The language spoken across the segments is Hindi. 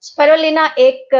स्पाइरुलिना एक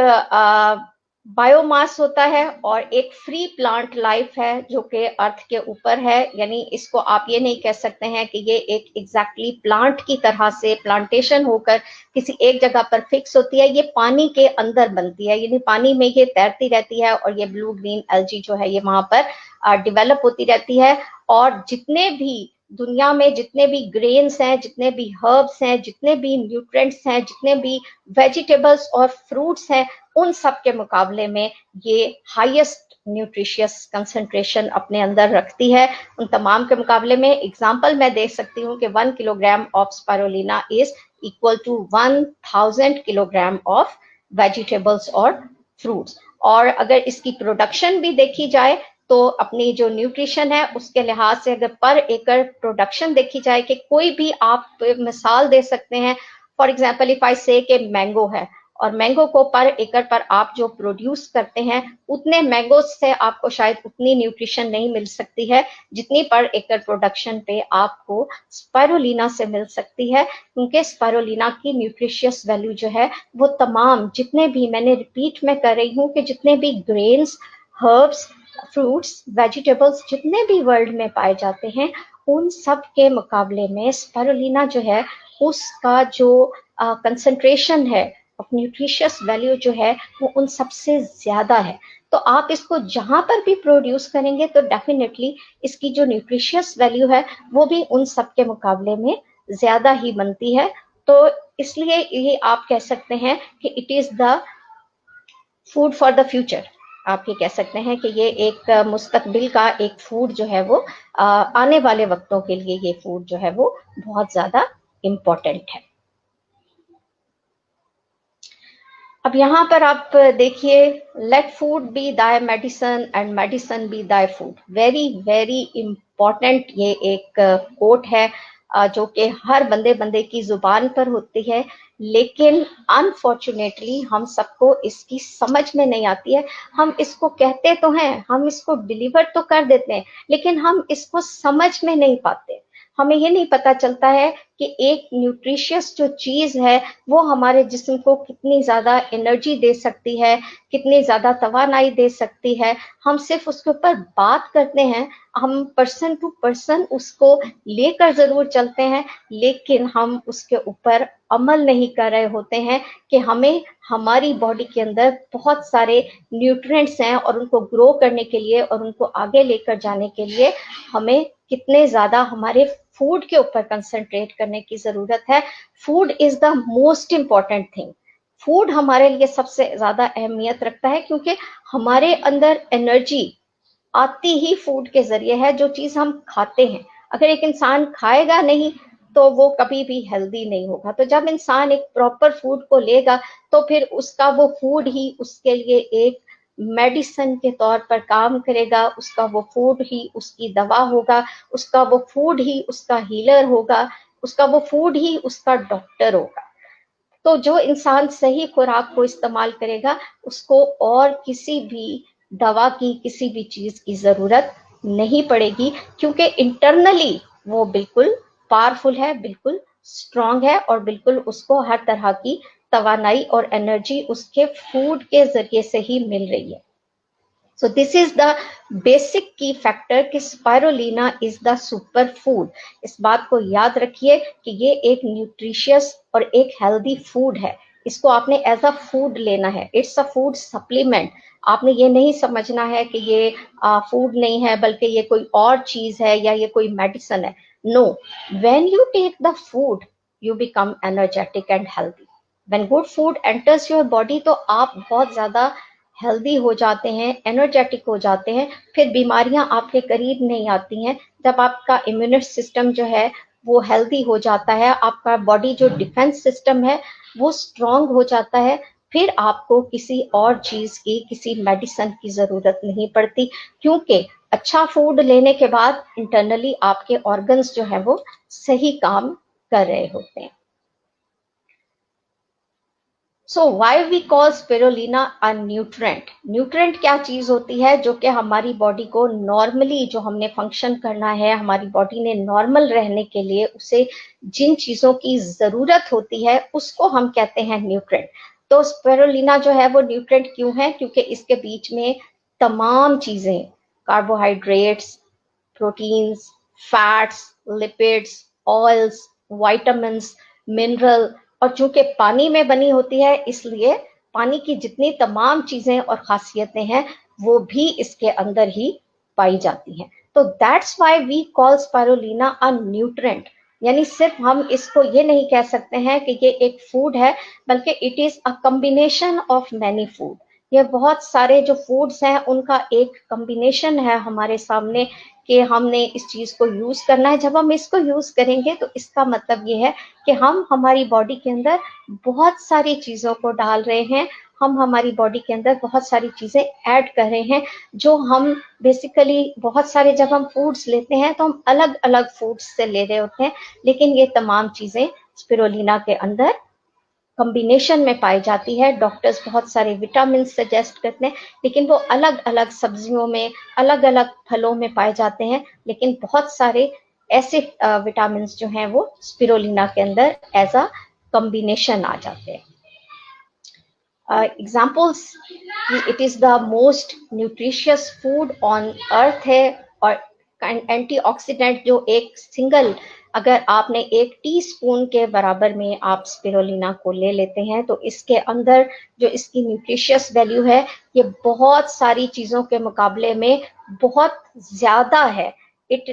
बायोमास होता है और एक फ्री प्लांट लाइफ है जो कि अर्थ के ऊपर है। यानी इसको आप ये नहीं कह सकते हैं कि ये एक एग्जैक्टली प्लांट की तरह से प्लांटेशन होकर किसी एक जगह पर फिक्स होती है। ये पानी के अंदर बनती है, यानी पानी में ये तैरती रहती है और ये ब्लू ग्रीन एल्गी जो है ये वहां पर डेवलप होती रहती है। और जितने भी दुनिया में जितने भी ग्रेन्स हैं, जितने भी हर्ब्स हैं, जितने भी न्यूट्रिएंट्स हैं, जितने भी वेजिटेबल्स और फ्रूट्स हैं, उन सब के मुकाबले में ये हाईएस्ट न्यूट्रिशियस कंसंट्रेशन अपने अंदर रखती है उन तमाम के मुकाबले में। एग्जांपल मैं दे सकती हूँ कि 1 kilogram of spirulina is equal to 1000 kilogram of vegetables और फ्रूट्स। और अगर इसकी प्रोडक्शन भी देखी जाए तो अपनी जो न्यूट्रिशन है उसके लिहाज से अगर पर एकड़ प्रोडक्शन देखी जाए कि कोई भी आप मिसाल दे सकते हैं। फॉर एग्जाम्पल इफ आई से कि मैंगो है और मैंगो को पर एकड़ पर आप जो प्रोड्यूस करते हैं उतने मैंगो से आपको शायद उतनी न्यूट्रिशन नहीं मिल सकती है जितनी पर एकड़ प्रोडक्शन पे आपको स्पाइरुलिना से मिल सकती है। क्योंकि स्पाइरुलिना की न्यूट्रिशियस वैल्यू जो है वो तमाम जितने भी, मैंने रिपीट में कर रही हूँ कि जितने भी ग्रेन्स, हर्ब्स, फ्रूट्स, वेजिटेबल्स जितने भी वर्ल्ड में पाए जाते हैं उन सब के मुकाबले में स्पाइरुलिना जो है उसका जो कंसंट्रेशन है ऑफ न्यूट्रिशियस वैल्यू जो है वो उन सबसे ज्यादा है। तो आप इसको जहां पर भी प्रोड्यूस करेंगे तो डेफिनेटली इसकी जो न्यूट्रिशियस वैल्यू है वो भी उन सब के मुकाबले में ज्यादा ही बनती है। तो इसलिए ये आप कह सकते हैं कि it is the food for the future. आप ये कह सकते हैं कि ये एक मुस्तकबिल का एक फूड जो है वो आने वाले वक्तों के लिए ये फूड जो है वो बहुत ज्यादा इम्पोर्टेंट है। अब यहाँ पर आप देखिए, लेट फूड बी दाय मेडिसन एंड मेडिसन बी दाय फूड। वेरी वेरी इम्पोर्टेंट ये एक कोट है जो कि हर बंदे बंदे की जुबान पर होती है, लेकिन अनफॉर्चुनेटली हम सबको इसकी समझ में नहीं आती है। हम इसको कहते तो हैं, हम इसको डिलीवर तो कर देते हैं, लेकिन हम इसको समझ में नहीं पाते। हमें ये नहीं पता चलता है कि एक न्यूट्रिशियस जो चीज है वो हमारे जिस्म को कितनी ज्यादा एनर्जी दे सकती है, कितनी ज्यादा तवानाई दे सकती है। हम सिर्फ उसके ऊपर बात करते हैं, हम पर्सन टू पर्सन उसको लेकर जरूर चलते हैं, लेकिन हम उसके ऊपर अमल नहीं कर रहे होते हैं कि हमें हमारी बॉडी के अंदर बहुत सारे न्यूट्रिएंट्स हैं और उनको ग्रो करने के लिए और उनको आगे लेकर जाने के लिए हमें कितने ज्यादा हमारे फूड के ऊपर कंसंट्रेट करने की जरूरत है। Food is the most important thing. Food हमारे लिए सबसे ज्यादा अहमियत रखता है क्योंकि हमारे अंदर एनर्जी आती ही फूड के जरिए है, जो चीज हम खाते हैं। अगर एक इंसान खाएगा नहीं तो वो कभी भी हेल्दी नहीं होगा। तो जब इंसान एक प्रॉपर फूड को लेगा तो फिर उसका वो फूड ही उसके लिए एक मेडिसिन के तौर पर काम करेगा, उसका वो फूड ही उसकी दवा होगा, उसका वो फूड ही उसका हीलर होगा, उसका वो फूड ही उसका डॉक्टर होगा। तो जो इंसान सही खुराक को इस्तेमाल करेगा उसको और किसी भी दवा की, किसी भी चीज की जरूरत नहीं पड़ेगी, क्योंकि इंटरनली वो बिल्कुल पावरफुल है, बिल्कुल स्ट्रांग है और बिल्कुल उसको हर तरह की तवानाई और एनर्जी उसके फूड के जरिए से ही मिल रही है। So this is the basic key factor कि spirulina is the super food। इस बात को याद रखिए कि ये एक न्यूट्रिशियस और एक हेल्दी फूड है। इसको आपने एज अ फूड लेना है, इट्स अ फूड सप्लीमेंट। आपने ये नहीं समझना है कि ये फूड नहीं है बल्कि ये कोई और चीज है या ये कोई मेडिसिन है। No, when you take the food you become energetic and healthy. When good food enters your body तो आप बहुत ज्यादा हेल्दी हो जाते हैं, एनर्जेटिक हो जाते हैं, फिर बीमारियां आपके करीब नहीं आती हैं। जब आपका इम्यून सिस्टम जो है वो हेल्दी हो जाता है, आपका बॉडी जो डिफेंस सिस्टम है वो स्ट्रांग हो जाता है, फिर आपको किसी और चीज की, किसी मेडिसिन की जरूरत नहीं पड़ती, क्योंकि अच्छा फूड लेने के बाद इंटरनली आपके ऑर्गन्स जो है वो सही काम कर रहे होते हैं। So why we call spirulina a nutrient. Nutrient क्या चीज होती है जो कि हमारी बॉडी को नॉर्मली, जो हमने फंक्शन करना है, हमारी बॉडी ने नॉर्मल रहने के लिए उसे जिन चीजों की जरूरत होती है उसको हम कहते हैं न्यूट्रेंट। तो स्पिरुलिना जो है वो न्यूट्रिएंट क्यों है? क्योंकि इसके बीच में तमाम चीजें, carbohydrates, proteins, fats, lipids, oils, vitamins, mineral, और चूंकि पानी में बनी होती है इसलिए पानी की जितनी तमाम चीजें और खासियतें हैं वो भी इसके अंदर ही पाई जाती हैं। तो that's why we call spirulina a nutrient. यानी सिर्फ हम इसको ये नहीं कह सकते हैं कि ये एक फूड है, बल्कि it is a combination of many food. ये बहुत सारे जो फूड्स हैं उनका एक कॉम्बिनेशन है हमारे सामने कि हमने इस चीज को यूज करना है। जब हम इसको यूज करेंगे तो इसका मतलब ये है कि हम हमारी बॉडी के अंदर बहुत सारी चीजों को डाल रहे हैं, हम हमारी बॉडी के अंदर बहुत सारी चीजें ऐड कर रहे हैं, जो हम बेसिकली बहुत सारे जब हम फूड्स लेते हैं तो हम अलग अलग फूड्स से ले रहे होते हैं, लेकिन ये तमाम चीजें स्पिरुलिना के अंदर कॉम्बिनेशन में पाई जाती है। डॉक्टर्स बहुत सारे विटामिन सजेस्ट करते हैं, लेकिन वो अलग अलग सब्जियों में, अलग अलग फलों में पाए जाते हैं, लेकिन बहुत सारे ऐसे विटामिन जो हैं वो स्पिरुलिना के अंदर एज अ कॉम्बिनेशन आ जाते हैं। Examples, it is the most nutritious food on earth है, और एंटीऑक्सीडेंट जो एक सिंगल, अगर आपने 1 टीस्पून के बराबर में आप स्पिरुलिना को ले लेते हैं तो इसके अंदर जो इसकी न्यूट्रिशियस वैल्यू है ये बहुत सारी चीजों के मुकाबले में बहुत ज्यादा है। इट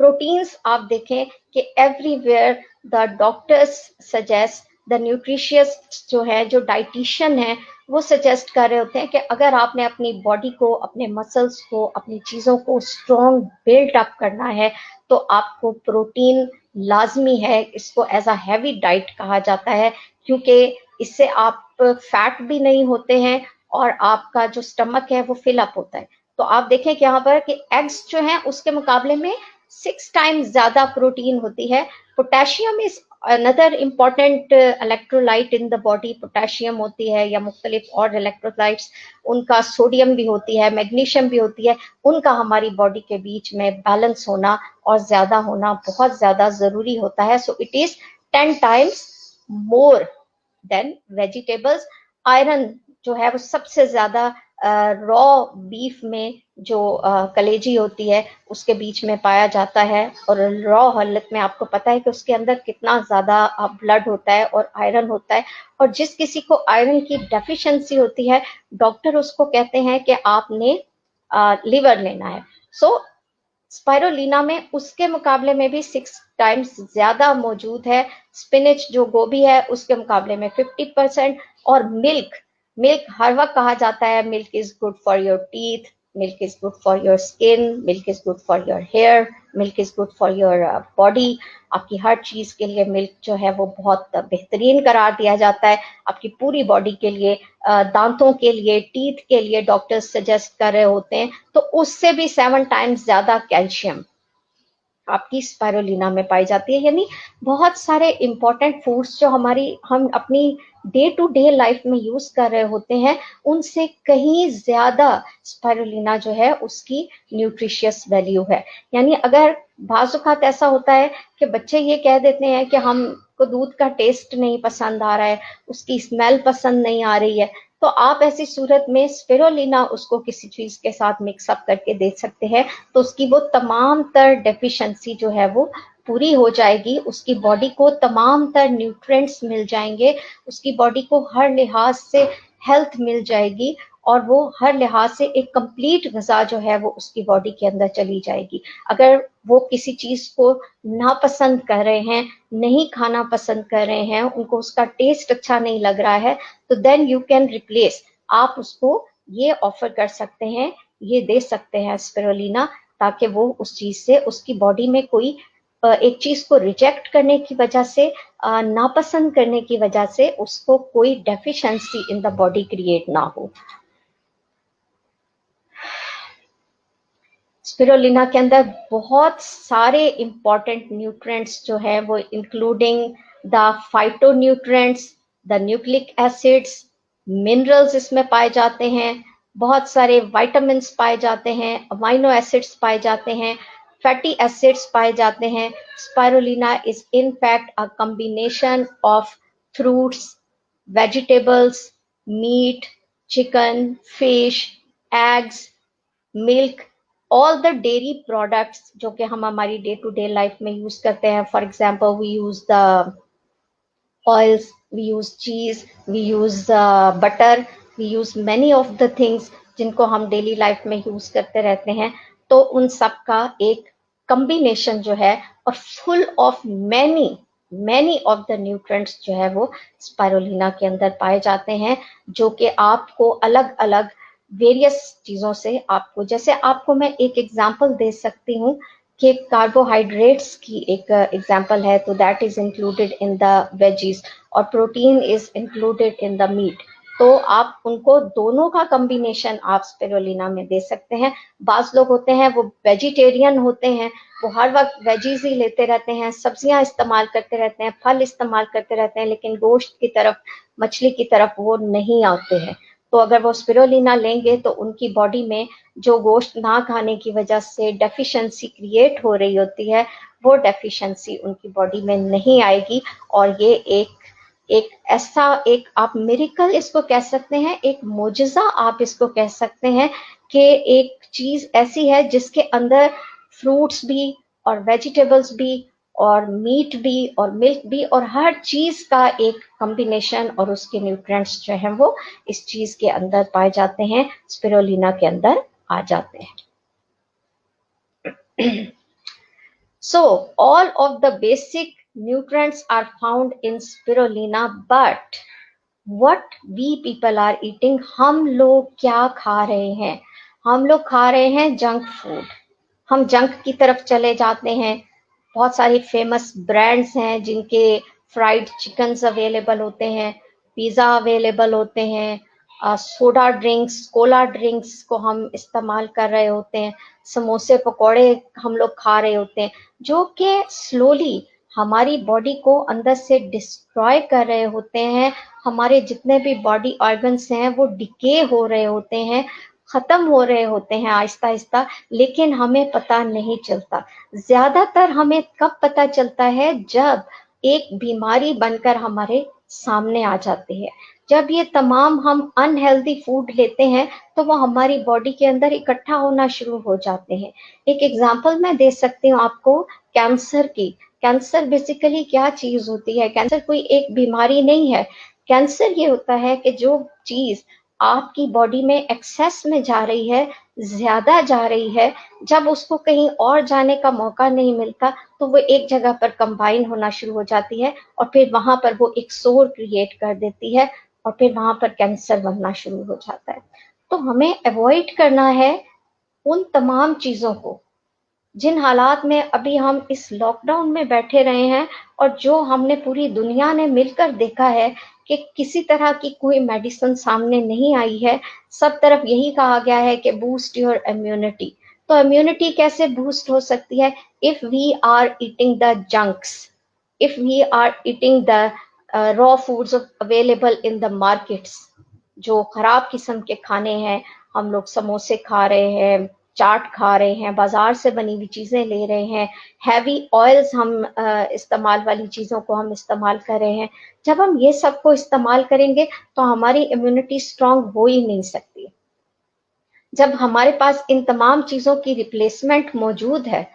प्रोटीन्स आप देखें कि everywhere the doctors suggest, the nutritious जो है, जो डाइटिशियन है, वो सजेस्ट कर रहे होते हैं कि अगर आपने अपनी बॉडी को, अपने मसल्स को, अपनी चीजों को स्ट्रॉन्ग बिल्ड अप करना है तो आपको प्रोटीन लाजमी है। इसको एज अ हैवी डाइट कहा जाता है क्योंकि इससे आप फैट भी नहीं होते हैं और आपका जो स्टमक है वो फिल अप होता है। तो आप देखें कि यहाँ पर कि एग्स जो हैं उसके मुकाबले में 6 टाइम्स ज्यादा प्रोटीन होती है। Potassium is another important electrolyte in the body. Potassium होती है या मुख्तलिफ और इलेक्ट्रोलाइट्स, उनका सोडियम भी होती है, मैग्नीशियम भी होती है, उनका हमारी बॉडी के बीच में बैलेंस होना और ज्यादा होना बहुत ज्यादा जरूरी होता है। So it is 10 times more than vegetables. Iron जो है वो सबसे ज्यादा रॉ बीफ में जो कलेजी होती है उसके बीच में पाया जाता है, और रॉ हालत में आपको पता है कि उसके अंदर कितना ज्यादा ब्लड होता है और आयरन होता है। और जिस किसी को आयरन की डेफिशिएंसी होती है, डॉक्टर उसको कहते हैं कि आपने लिवर लेना है। सो स्पाइरुलिना में उसके मुकाबले में भी 6 टाइम्स ज्यादा मौजूद है। स्पिनच जो गोभी है उसके मुकाबले में 50%। और मिल्क, मिल्क हर वक्त कहा जाता है milk is good for your teeth, milk is good for your skin, milk is good for your hair, milk is good for your body. आपकी हर चीज के लिए मिल्क जो है वो बहुत बेहतरीन करार दिया जाता है आपकी पूरी बॉडी के लिए। दांतों के लिए, टीथ के लिए डॉक्टर्स सजेस्ट कर रहे होते हैं। तो उससे भी 7 टाइम्स ज्यादा कैल्शियम आपकी स्पाइरुलिना में पाई जाती है। यानी बहुत सारे इंपॉर्टेंट फूड्स जो हम अपनी डे टू डे लाइफ में यूज कर रहे होते हैं उनसे कहीं ज्यादा स्पाइरुलिना जो है उसकी न्यूट्रिशियस वैल्यू है। यानी अगर बाजुकात ऐसा होता है कि बच्चे ये कह देते हैं कि हमको दूध का टेस्ट नहीं पसंद आ रहा है, उसकी स्मेल पसंद नहीं आ रही है, तो आप ऐसी सूरत में स्पिरुलिना उसको किसी चीज के साथ मिक्सअप करके दे सकते हैं, तो उसकी वो तमाम तर डेफिशिएंसी जो है वो पूरी हो जाएगी। उसकी बॉडी को तमाम तर न्यूट्रिएंट्स मिल जाएंगे, उसकी बॉडी को हर लिहाज से हेल्थ मिल जाएगी, और वो हर लिहाज से एक कंप्लीट गजा जो है वो उसकी बॉडी के अंदर चली जाएगी। अगर वो किसी चीज को नापसंद कर रहे हैं, नहीं खाना पसंद कर रहे हैं, उनको उसका टेस्ट अच्छा नहीं लग रहा है, तो देन यू कैन रिप्लेस, आप उसको ये ऑफर कर सकते हैं, ये दे सकते हैं स्पिरुलिना, ताकि वो उस चीज से, उसकी बॉडी में कोई एक चीज को रिजेक्ट करने की वजह से, नापसंद करने की वजह से उसको कोई deficiency in the body create ना हो। स्पिरुलिना के अंदर बहुत सारे इंपॉर्टेंट न्यूट्रिएंट्स जो है वो including the phytonutrients, the nucleic acids, minerals इसमें पाए जाते हैं, बहुत सारे विटामिन्स पाए जाते हैं, अमाइनो एसिड्स पाए जाते हैं, फैटी एसिड्स पाए जाते हैं। Spirulina is in fact a combination of fruits, vegetables, meat, chicken, fish, eggs, milk, all the dairy products जो कि हम हमारी डे टू डे लाइफ में यूज करते हैं. For example we use the oils, we use cheese, we use butter, we use many of the things जिनको हम डेली लाइफ में यूज करते रहते हैं. तो उन सब का एक कॉम्बिनेशन जो है और full of many many of the nutrients जो है वो स्पाइरुलिना के अंदर पाए जाते हैं, जो कि आपको अलग अलग वेरियस चीजों से आपको, जैसे आपको मैं एक एग्जांपल दे सकती हूँ कि कार्बोहाइड्रेट्स की एक एग्जांपल है, तो that is included in the veggies, और protein is included in the meat. तो आप उनको दोनों का कॉम्बिनेशन आप स्पिरुलिना में दे सकते हैं. बाज लोग होते हैं वो वेजिटेरियन होते हैं, वो हर वक्त वेजीज ही लेते रहते हैं, सब्जियां इस्तेमाल करते रहते हैं, फल इस्तेमाल करते रहते हैं, लेकिन गोश्त की तरफ, मछली की तरफ वो नहीं आते हैं. तो अगर वो स्पिरुलिना लेंगे तो उनकी बॉडी में जो गोश्त ना खाने की वजह से डेफिशिएंसी क्रिएट हो रही होती है, वो डेफिशिएंसी उनकी बॉडी में नहीं आएगी. और ये एक ऐसा एक आप मिरेकल इसको कह सकते हैं, एक मोजज़ा आप इसको कह सकते हैं कि एक चीज ऐसी है जिसके अंदर फ्रूट्स भी और वेजिटेबल्स भी और मीट भी और मिल्क भी और हर चीज का एक कॉम्बिनेशन और उसके न्यूट्रिएंट्स जो है वो इस चीज के अंदर पाए जाते हैं, स्पिरुलिना के अंदर आ जाते हैं. So all of the basic nutrients are found in spirulina, but what we people are eating, हम लोग क्या खा रहे हैं? हम लोग खा रहे हैं जंक फूड. हम जंक की तरफ चले जाते हैं. बहुत सारी फेमस ब्रांड्स हैं जिनके फ्राइड चिकन्स अवेलेबल होते हैं, पिज़्ज़ा अवेलेबल होते हैं, सोडा ड्रिंक्स, कोला ड्रिंक्स को हम इस्तेमाल कर रहे होते हैं, समोसे पकौड़े हम लोग खा रहे होते हैं, जो कि स्लोली हमारी बॉडी को अंदर से डिस्ट्रॉय कर रहे होते हैं. हमारे जितने भी बॉडी ऑर्गन्स हैं वो डिके हो रहे होते हैं, खत्म हो रहे होते हैं आहिस्ता आहिस्ता, लेकिन हमें पता नहीं चलता. ज्यादातर हमें कब पता चलता है? जब एक बीमारी बनकर हमारे सामने आ जाती है. जब ये तमाम हम अनहेल्दी फूड लेते हैं तो वो हमारी बॉडी के अंदर इकट्ठा होना शुरू हो जाते हैं. एक एग्जांपल मैं दे सकती हूँ आपको कैंसर की. कैंसर बेसिकली क्या चीज होती है? कैंसर कोई एक बीमारी नहीं है. कैंसर ये होता है कि जो चीज आपकी बॉडी में एक्सेस में जा रही है, ज्यादा जा रही है, जब उसको कहीं और जाने का मौका नहीं मिलता तो वो एक जगह पर कंबाइन होना शुरू हो जाती है और फिर वहां पर वो एक सोर क्रिएट कर देती है और फिर वहां पर कैंसर बनना शुरू हो जाता है. तो हमें अवॉइड करना है उन तमाम चीजों को जिन हालात में अभी हम इस लॉकडाउन में बैठे रहे हैं और जो हमने पूरी दुनिया ने मिलकर देखा है कि किसी तरह की कोई मेडिसिन सामने नहीं आई है. सब तरफ यही कहा गया है कि बूस्ट योर इम्यूनिटी. तो इम्यूनिटी कैसे बूस्ट हो सकती है? If we are eating the junks, if we are eating the raw foods available in the markets, जो खराब किस्म के खाने हैं, हम लोग समोसे खा रहे हैं, चाट खा रहे हैं, बाजार से बनी हुई चीजें ले रहे हैं, हैवी ऑयल्स हम इस्तेमाल वाली चीजों को हम इस्तेमाल कर रहे हैं. जब हम ये सब को इस्तेमाल करेंगे तो हमारी इम्यूनिटी स्ट्रांग हो ही नहीं सकती. जब हमारे पास इन तमाम चीजों की रिप्लेसमेंट मौजूद है,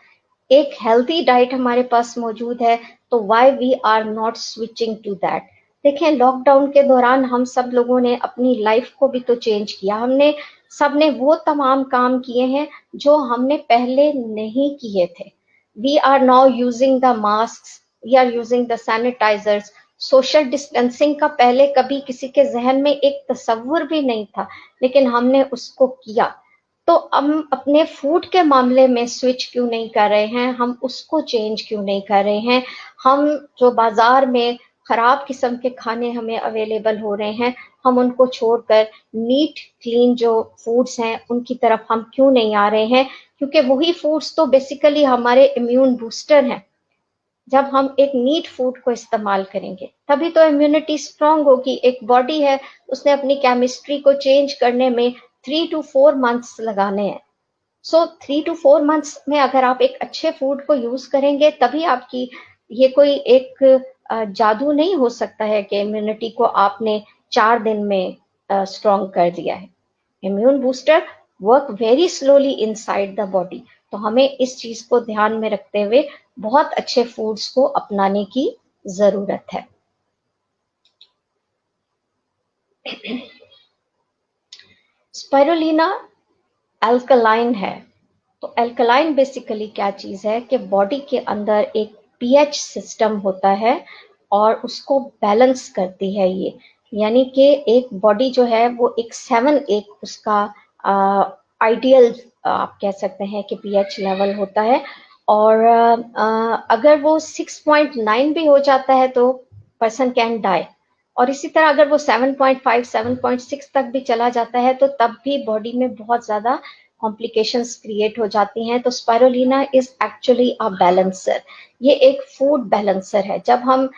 एक हेल्थी डाइट हमारे पास मौजूद है, तो why we are not switching to that? देखें, लॉकडाउन के दौरान हम सब लोगों ने अपनी लाइफ को भी तो चेंज किया. हमने सबने वो तमाम काम किए हैं जो हमने पहले नहीं किए थे. We are now using the mask, we are using the sanitisers. Social distancing का पहले कभी किसी के जहन में एक तस्वुर भी नहीं था, लेकिन हमने उसको किया. तो हम अपने फूड के मामले में स्विच क्यों नहीं कर रहे हैं? हम उसको चेंज क्यों नहीं कर रहे हैं? हम जो बाजार में खराब किस्म के खाने हमें अवेलेबल हो रहे हैं, हम उनको छोड़कर नीट क्लीन जो फूड्स हैं उनकी तरफ हम क्यों नहीं आ रहे हैं? क्योंकि वही फूड्स तो बेसिकली हमारे इम्यून बूस्टर हैं. जब हम एक नीट फूड को इस्तेमाल करेंगे तभी तो इम्यूनिटी स्ट्रांग होगी. एक बॉडी है, उसने अपनी केमिस्ट्री को चेंज करने में 3 to 4 मंथ्स लगाने हैं. सो 3 to 4 मंथ्स में अगर आप एक अच्छे फूड को यूज करेंगे तभी आपकी, ये कोई एक जादू नहीं हो सकता है कि इम्यूनिटी को आपने 4 दिन में स्ट्रॉन्ग कर दिया है। Immune booster work very slowly inside the body. तो हमें इस चीज को ध्यान में रखते हुए बहुत अच्छे फूड्स को अपनाने की जरूरत है। स्पाइरुलिना अल्कलाइन है। तो अल्कलाइन बेसिकली क्या चीज है कि बॉडी के अंदर एक पीएच सिस्टम होता है और उसको बैलेंस करती है ये। यानी कि एक बॉडी जो है वो एक 7 एक उसका आइडियल आप कह सकते हैं कि पीएच लेवल होता है। और अगर वो 6.9 भी हो जाता है तो पर्सन कैन डाई। और इसी तरह अगर वो 7.5 7.6 तक भी चला जाता है तो तब भी बॉडी में बहुत ज्यादा कॉम्प्लिकेशंस क्रिएट हो जाती हैं। तो spirulina is actually a balancer. ये एक फूड बैलेंसर है। जब हम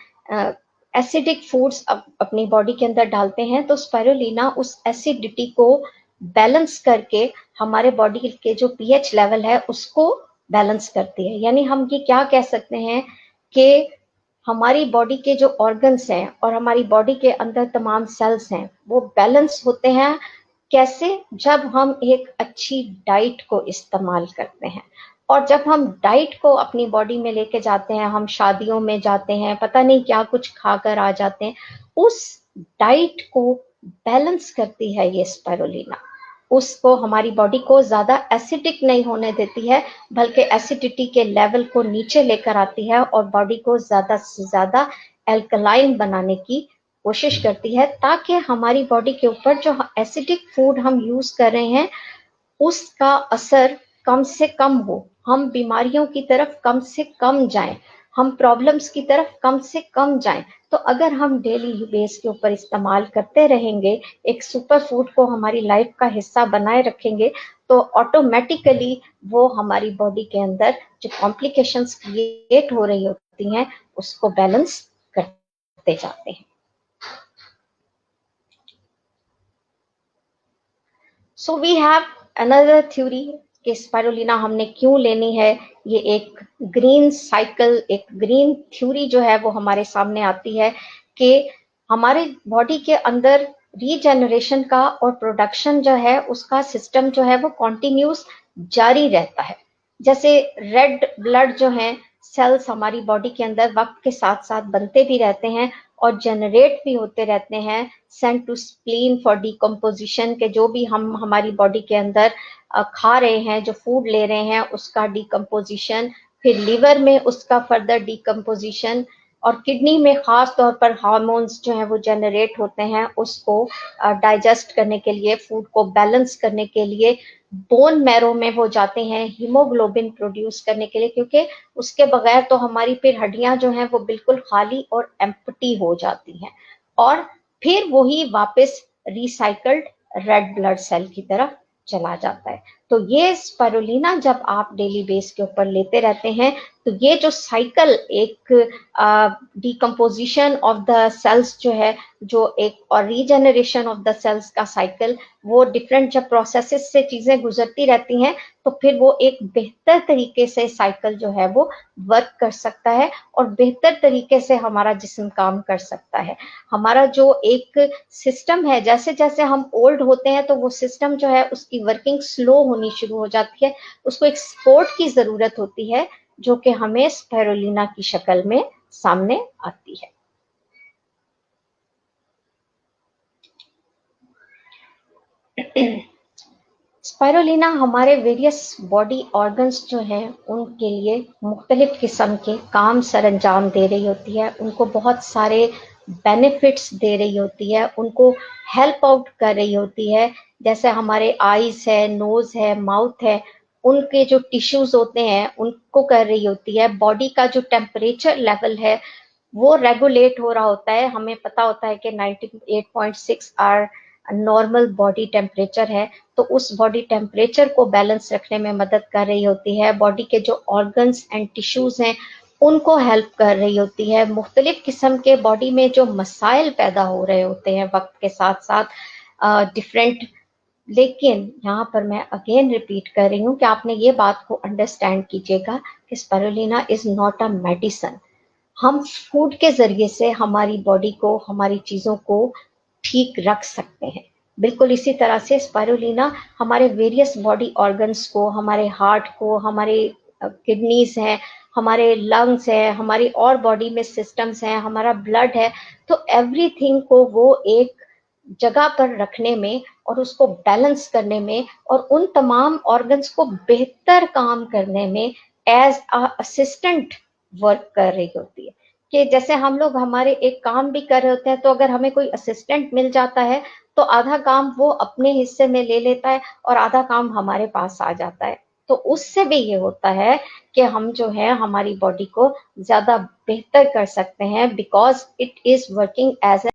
एसिडिक फूड्स अपनी बॉडी के अंदर डालते हैं तो स्पाइरुलिना उस एसिडिटी को बैलेंस करके हमारे बॉडी के जो पीएच लेवल है उसको बैलेंस करती है। यानी हम ये क्या कह सकते हैं कि हमारी बॉडी के जो ऑर्गन्स हैं और हमारी बॉडी के अंदर तमाम सेल्स हैं वो बैलेंस होते हैं। कैसे? जब हम एक अच्छी डाइट को इस्तेमाल करते हैं। और जब हम डाइट को अपनी बॉडी में लेके जाते हैं, हम शादियों में जाते हैं, पता नहीं क्या कुछ खाकर आ जाते हैं, उस डाइट को बैलेंस करती है ये स्पाइरुलिना। उसको हमारी बॉडी को ज्यादा एसिडिक नहीं होने देती है, बल्कि एसिडिटी के लेवल को नीचे लेकर आती है और बॉडी को ज्यादा से ज्यादा एल्कलाइन बनाने की कोशिश करती है, ताकि हमारी बॉडी के ऊपर जो एसिडिक फूड हम यूज कर रहे हैं उसका असर कम से कम हो, हम बीमारियों की तरफ कम से कम जाएं, हम प्रॉब्लम्स की तरफ कम से कम जाएं। तो अगर हम डेली बेस के ऊपर इस्तेमाल करते रहेंगे, एक सुपर फूड को हमारी लाइफ का हिस्सा बनाए रखेंगे, तो ऑटोमेटिकली वो हमारी बॉडी के अंदर जो कॉम्प्लिकेशंस क्रिएट हो रही होती हैं उसको बैलेंस करते जाते हैं। So we have another theory कि स्पाइरुलिना हमने क्यों लेनी है। ये एक ग्रीन साइकिल, एक ग्रीन थ्योरी जो है वो हमारे सामने आती है कि हमारे बॉडी के अंदर रीजेनरेशन का और प्रोडक्शन जो है उसका सिस्टम जो है वो कॉन्टिन्यूस जारी रहता है। जैसे रेड ब्लड जो है सेल्स हमारी बॉडी के अंदर वक्त के साथ साथ बनते भी रहते हैं और जनरेट भी होते रहते हैं, send to spleen for decomposition के जो भी हम हमारी बॉडी के अंदर खा रहे हैं, जो फूड ले रहे हैं उसका डिकम्पोजिशन, फिर लीवर में उसका फर्दर डिकम्पोजिशन, और किडनी में खास तौर पर हार्मोन्स जो है वो जनरेट होते हैं उसको डाइजेस्ट करने के लिए, फूड को बैलेंस करने के लिए। बोन मैरो में वो जाते हैं हीमोग्लोबिन प्रोड्यूस करने के लिए, क्योंकि उसके बगैर तो हमारी फिर हड्डियां जो हैं वो बिल्कुल खाली और एम्प्टी हो जाती हैं, और फिर वही वापस रिसाइकल्ड रेड ब्लड सेल की तरफ चला जाता है। तो ये स्पाइरुलिना जब आप डेली बेस के ऊपर लेते रहते हैं तो ये जो साइकिल, एक डिकम्पोजिशन ऑफ द सेल्स जो है, जो एक और रीजेनरेशन ऑफ द सेल्स का साइकिल, वो डिफरेंट जब प्रोसेसेस से चीजें गुजरती रहती हैं तो फिर वो एक बेहतर तरीके से साइकिल जो है वो वर्क कर सकता है और बेहतर तरीके से हमारा जिस्म काम कर सकता है। हमारा जो एक सिस्टम है, जैसे जैसे हम ओल्ड होते हैं तो वो सिस्टम जो है उसकी वर्किंग स्लो होनी शुरू हो जाती है, उसको एक सपोर्ट की जरूरत होती है जो कि हमें स्पाइरुलिना की शक्ल में सामने आती है। स्पाइरुलिना हमारे वेरियस बॉडी ऑर्गन्स जो हैं उनके लिए मुख्तलिफ किस्म के काम सरअंजाम दे रही होती है, उनको बहुत सारे बेनिफिट्स दे रही होती है, उनको हेल्प आउट कर रही होती है। जैसे हमारे आईज है, नोज है, माउथ है, उनके जो टिश्यूज होते हैं उनको कर रही होती है। बॉडी का जो टेम्परेचर लेवल है वो रेगुलेट हो रहा होता है। हमें पता होता है कि 98.6 आर नॉर्मल बॉडी टेम्परेचर है, तो उस बॉडी टेम्परेचर को बैलेंस रखने में मदद कर रही होती है। बॉडी के जो ऑर्गन्स एंड टिश्यूज हैं उनको हेल्प कर रही होती है। मुख्तलिफ किस्म के बॉडी में जो मसाइल पैदा हो रहे होते हैं वक्त के साथ साथ डिफरेंट, लेकिन यहाँ पर मैं अगेन रिपीट कर रही हूँ कि आपने ये बात को अंडरस्टैंड कीजिएगा कि spirulina is not a medicine. हम फूड के जरिए से हमारी बॉडी को, हमारी चीजों को ठीक रख सकते हैं। बिल्कुल इसी तरह से स्पाइरुलिना हमारे वेरियस बॉडी ऑर्गन्स को, हमारे हार्ट को, हमारे किडनीज हैं, हमारे लंग्स हैं, हमारी और बॉडी में सिस्टम्स हैं, हमारा ब्लड है, तो एवरीथिंग को वो एक जगह पर रखने में और उसको बैलेंस करने में और उन तमाम ऑर्गन्स को बेहतर काम करने में एज अ असिस्टेंट वर्क कर रही होती है। कि जैसे हम लोग हमारे एक काम भी कर रहे होते हैं, तो अगर हमें कोई असिस्टेंट मिल जाता है तो आधा काम वो अपने हिस्से में ले लेता है और आधा काम हमारे पास आ जाता है। तो उससे भी ये होता है कि हम जो है हमारी बॉडी को ज्यादा बेहतर कर सकते हैं, because it is working as